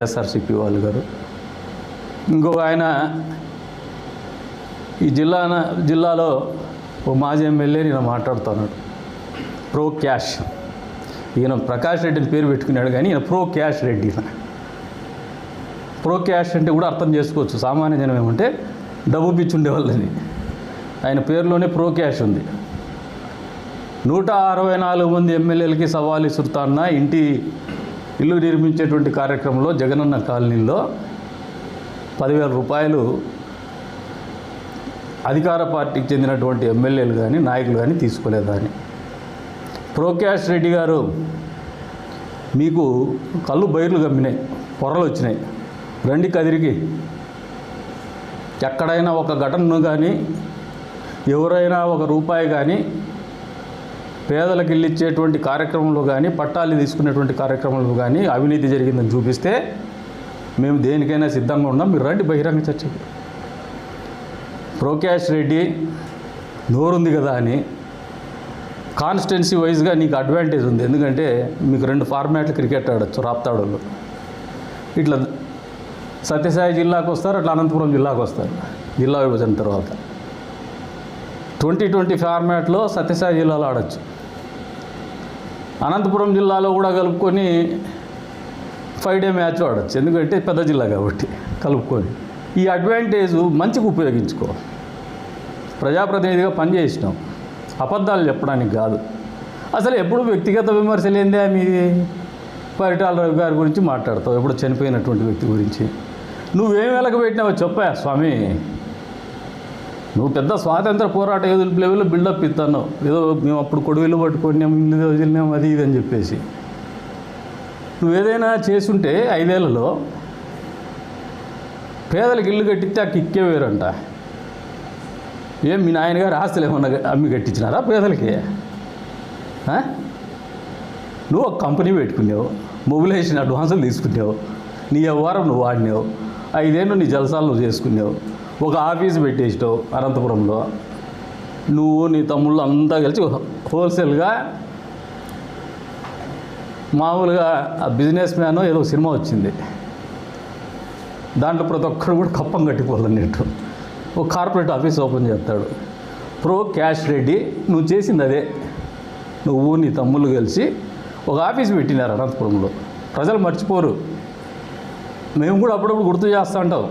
SRCP వాళ్ళు గారు. ఇంకొక ఆయన ఈ జిల్లాలో ఓ మాజీ ఎమ్మెల్యే నేను మాట్లాడుతున్నాడు. ప్రో క్యాష్, ఈయన ప్రకాష్ రెడ్డిని పేరు పెట్టుకున్నాడు కానీ ఈయన pro cash Reddy. Pro cash అంటే కూడా అర్థం చేసుకోవచ్చు, సామాన్య జనం ఏమంటే డబ్బు పిచ్చి ఉండేవాళ్ళని. ఆయన పేరులోనే ప్రో క్యాష్ ఉంది. 164 మంది ఎమ్మెల్యేలకి సవాల్ ఇస్తున్న ఇల్లు నిర్మించేటువంటి కార్యక్రమంలో జగనన్న కాలనీలో 10,000 రూపాయలు అధికార పార్టీకి చెందినటువంటి ఎమ్మెల్యేలు కానీ నాయకులు కానీ తీసుకోలేదని. ప్రో క్యాష్ రెడ్డి గారు, మీకు కళ్ళు బయర్లు గమ్మినాయి, పొరలు వచ్చినాయి, రండి కదిరికి. ఎక్కడైనా ఒక ఘటనను కానీ ఎవరైనా ఒక రూపాయి కానీ పేదలకు ఇల్లు ఇచ్చేటువంటి కార్యక్రమంలో కానీ పట్టాలు తీసుకునేటువంటి కార్యక్రమంలో కానీ అవినీతి జరిగిందని చూపిస్తే మేము దేనికైనా సిద్ధంగా ఉన్నాం, మీరు రండి బహిరంగ చర్చకి. ప్రో క్యాష్ రెడ్డి నోరుంది కదా అని కాన్స్టిట్యున్సీ వైజ్గా నీకు అడ్వాంటేజ్ ఉంది, ఎందుకంటే మీకు 2 ఫార్మాట్లు క్రికెట్ ఆడచ్చు రాప్తాడులో. ఇట్లా సత్యసాయి జిల్లాకు వస్తారు, అట్లా అనంతపురం జిల్లాకు వస్తారు. జిల్లా విభజన తర్వాత 2020 ఫార్మాట్లో సత్యసాయి జిల్లాలో ఆడచ్చు, అనంతపురం జిల్లాలో కూడా కలుపుకొని 5 డే మ్యాచ్ ఆడచ్చు, ఎందుకంటే పెద్ద జిల్లా కాబట్టి కలుపుకొని. ఈ అడ్వాంటేజ్ మంచిగా ఉపయోగించుకో. ప్రజాప్రతినిధిగా పనిచేసినాం, అబద్ధాలు చెప్పడానికి కాదు. అసలు ఎప్పుడు వ్యక్తిగత విమర్శలు ఏందే మీది? పరిటాల రవి గారి గురించి మాట్లాడతావు, ఎప్పుడు చనిపోయినటువంటి వ్యక్తి గురించి. నువ్వేం వెలకబెట్టినావో చెప్పా స్వామి. నువ్వు పెద్ద స్వాతంత్ర పోరాట యోధుల లెవెల్లో బిల్డప్ ఇస్తాను, ఏదో మేము అప్పుడు కొడువిల్లు పట్టుకున్నాం, ఇల్లు వదిలినాం, అది ఇది అని చెప్పేసి. నువ్వేదైనా చేసుంటే 5 ఏళ్లలో పేదలకు ఇల్లు కట్టిస్తే ఆ కిక్కే వేరంట. ఏం మీ నాయనగారు ఆస్తులు ఏమన్నా అమ్మి కట్టించినారా పేదలకి? నువ్వు ఒక కంపెనీ పెట్టుకున్నావు, మొబిలైజేషన్ అడ్వాన్సులు తీసుకున్నావు, నీ వ్యవహారం నువ్వు వాడినావు, 5 ఏళ్ళు నీ జలసాలు నువ్వు చేసుకున్నావు, ఒక ఆఫీసు పెట్టేసినావు అనంతపురంలో. నువ్వు నీ తమ్ముళ్ళు అంతా కలిసి హోల్సేల్గా మామూలుగా ఆ బిజినెస్ మ్యాన్ ఏదో సినిమా వచ్చింది, దాంట్లో ప్రతి ఒక్కరు కూడా కప్పం కట్టిపోవాలన్నట్టు ఒక కార్పొరేట్ ఆఫీస్ ఓపెన్ చేస్తాడు. ప్రో క్యాష్ రెడ్డి నువ్వు చేసింది అదే. నువ్వు నీ తమ్ముళ్ళు కలిసి ఒక ఆఫీస్ పెట్టినారు అనంతపురంలో, ప్రజలు మర్చిపోరు. మేము కూడా అప్పుడప్పుడు గుర్తు చేస్తూ ఉంటాం.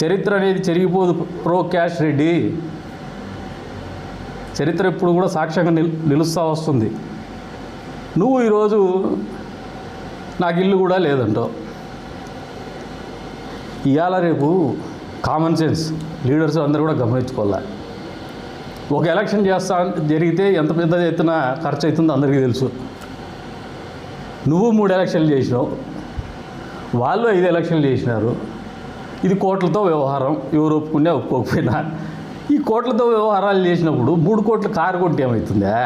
చరిత్ర అనేది చెరిగిపోదు ప్రో క్యాష్ రెడ్డి. చరిత్ర ఎప్పుడు కూడా సాక్ష్యంగా నిలుస్తూ వస్తుంది. నువ్వు ఈరోజు నాకు ఇల్లు కూడా లేదంటావు. ఇవాళ రేపు కామన్ సెన్స్ లీడర్స్ అందరూ కూడా గమనించుకోవాలి. ఒక ఎలక్షన్ జరిగితే ఎంత పెద్ద ఎత్తున ఖర్చు అవుతుందో అందరికీ తెలుసు. నువ్వు 3 ఎలక్షన్లు చేసినావు, వాళ్ళు 5 ఎలక్షన్లు చేసినారు. ఇది కోట్లతో వ్యవహారం, ఎవరు ఒప్పుకున్నా ఒప్పుకోకపోయినా. ఈ కోట్లతో వ్యవహారాలు చేసినప్పుడు 3 కోట్ల కారు కొంటే ఏమవుతుందా?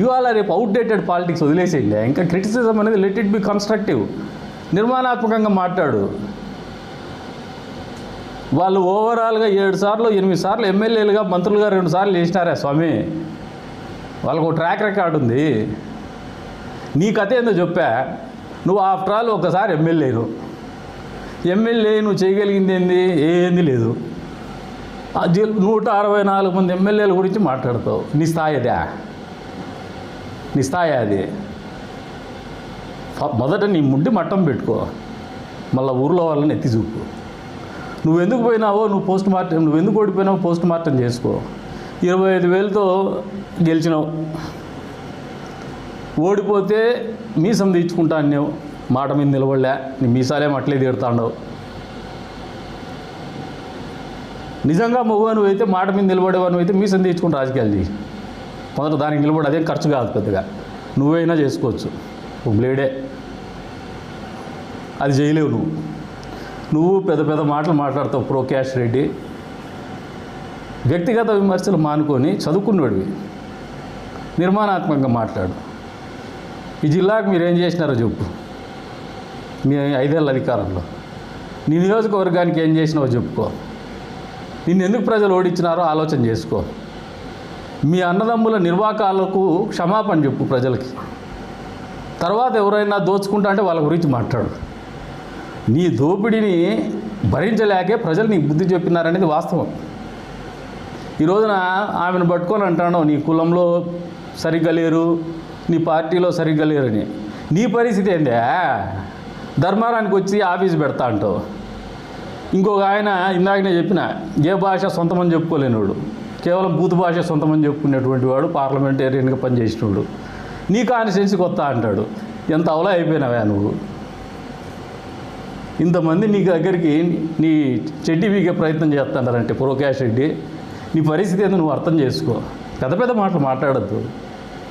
ఇవాళ రేపు అవుట్డేటెడ్ పాలిటిక్స్ వదిలేసేయండి. ఇంకా క్రిటిసిజం అనేది లెట్ ఇట్ బి కన్స్ట్రక్టివ్, నిర్మాణాత్మకంగా మాట్లాడు. వాళ్ళు ఓవరాల్గా 7 సార్లు 8 సార్లు ఎమ్మెల్యేలుగా మంత్రులుగా 2 సార్లు చేసినారా స్వామి? వాళ్ళకు ఒక ట్రాక్ రికార్డు ఉంది. నీ కథ ఏందో చెప్పా. నువ్వు ఆఫ్టర్ ఆల్ ఒకసారి ఎమ్మెల్యే నువ్వు చేయగలిగింది ఏంది లేదు. 164 మంది ఎమ్మెల్యేల గురించి మాట్లాడతావు. నీ స్థాయి అది. మొదట నీ ముడ్డి మట్టం పెట్టుకో, మళ్ళీ ఊర్లో వాళ్ళని ఎత్తి చూపు. నువ్వు ఎందుకు పోయినావో నువ్వు ఎందుకు ఓడిపోయినావో పోస్ట్ మార్టం చేసుకో. 25,000తో గెలిచినావు, ఓడిపోతే మీసం తీర్చుకుంటా అన్నావు, మాట మీద నిలబడలే, నీ మీసాలేం అట్లే తీరుతాండవు. నిజంగా మగవాను అయితే మాట మీద నిలబడేవాను అయితే మీసం తీర్చుకుని రాజకీయాలు చేయి. మొదట దానికి నిలబడి అదేం ఖర్చు కాదు పెద్దగా, నువ్వైనా చేసుకోవచ్చు. ఒక బ్లేడే అది చేయలేవు. నువ్వు పెద్ద పెద్ద మాటలు మాట్లాడతావు ప్రో క్యాష్ రెడ్డి. వ్యక్తిగత విమర్శలు మానుకొని చదువుకున్నవాడివి నిర్మాణాత్మకంగా మాట్లాడు. ఈ జిల్లాకు మీరేం చేసినారో చెప్పు. మీ 5 ఏళ్ళ అధికారంలో నీ నియోజకవర్గానికి ఏం చేసినావో చెప్పుకో. నిన్ను ఎందుకు ప్రజలు ఓడించినారో ఆలోచన చేసుకో. మీ అన్నదమ్ముల నిర్వాకాలకు క్షమాపణ చెప్పు ప్రజలకి. తర్వాత ఎవరైనా దోచుకుంటా అంటే వాళ్ళ గురించి మాట్లాడు. నీ దోపిడీని భరించలేకే ప్రజలు నీకు బుద్ధి చెప్పినారనేది వాస్తవం. ఈ రోజున ఆమెను పట్టుకొని అంటాను నీ కులంలో సరిగ్గా లేరు, నీ పార్టీలో సరిగ్గా లేరని. నీ పరిస్థితి ఏందే? ధర్మారానికి వచ్చి ఆఫీస్ పెడతా అంటావు. ఇంకొక ఆయన ఇందాకనే చెప్పిన, ఏ భాష సొంతమని చెప్పుకోలేనివాడు, కేవలం బూతు భాష సొంతమని చెప్పుకునేటువంటి వాడు పార్లమెంటేరియన్గా పనిచేసినవాడు నీ కాన్స్టిట్యున్సీకి వస్తా అంటాడు. ఎంత అవలా అయిపోయినావా నువ్వు? ఇంతమంది నీ దగ్గరికి నీ చెడ్డి వీగే ప్రయత్నం చేస్తాడారంటే ప్రకాష్ రెడ్డి, నీ పరిస్థితి ఏందో నువ్వు అర్థం చేసుకో. పెద్ద పెద్ద మాటలు మాట్లాడద్దు,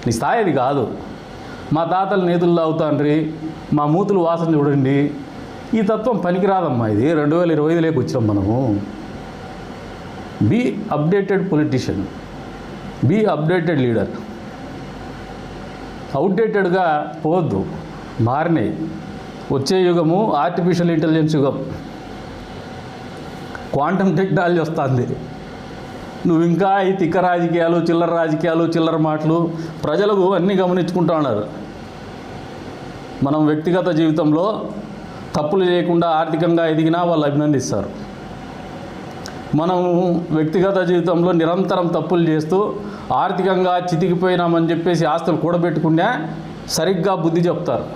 నీ స్థాయి అది కాదు. మా తాతలు నేతులు తాగుతాండ్రి, మా మూతులు వాసన చూడండి, ఈ తత్వం పనికిరాదమ్మా. ఇది 2025లోకి వచ్చాం మనము. Be updated politician, be updated leader. అవుట్డేటెడ్గా పోవద్దు. మారినాయి. వచ్చే యుగము ఆర్టిఫిషియల్ ఇంటెలిజెన్స్ యుగం, క్వాంటమ్ టెక్నాలజీ వస్తుంది. నువ్వు ఇంకా ఈ తిక్క రాజకీయాలు, చిల్లర మాటలు ప్రజలకు అన్నీ గమనించుకుంటూ ఉన్నారు. మనం వ్యక్తిగత జీవితంలో తప్పులు చేయకుండా ఆర్థికంగా ఎదిగినా వాళ్ళు అభినందిస్తారు. మనం వ్యక్తిగత జీవితంలో నిరంతరం తప్పులు చేస్తూ ఆర్థికంగా చితికిపోయినామని చెప్పేసి ఆస్తులు కూడబెట్టుకున్నా సరిగ్గా బుద్ధి చెప్తారు.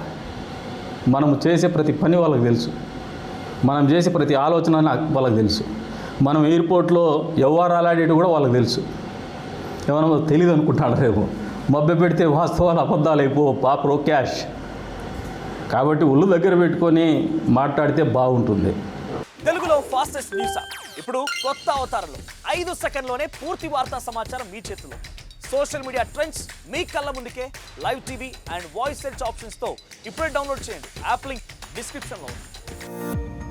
మనం చేసే ప్రతి పని వాళ్ళకి తెలుసు, మనం చేసే ప్రతి ఆలోచన వాళ్ళకి తెలుసు. మనం ఎయిర్పోర్ట్లో వ్యవహారాలు ఆడేటి కూడా వాళ్ళకి తెలుసు. ఏమన్నా తెలియదు అనుకుంటాడు రేపు, మభ్య పెడితే వాస్తవాలు అబద్ధాలు అయిపో ప్రో క్యాష్. కాబట్టి ఒళ్ళు దగ్గర పెట్టుకొని మాట్లాడితే బాగుంటుంది. తెలుగులో ఫాస్టెస్ట్ న్యూస్ ఇప్పుడు కొత్త అవతారంలో 5 సెకండ్లోనే పూర్తి వార్తా సమాచారం మీ చేతిలో. సోషల్ మీడియా ట్రెండ్స్ మీ కళ్ళ ముందుకే live TV and voice search ఆప్షన్స్తో ఇప్పుడే డౌన్లోడ్ చేయండి. యాప్ లింక్ డిస్క్రిప్షన్లో ఉంది.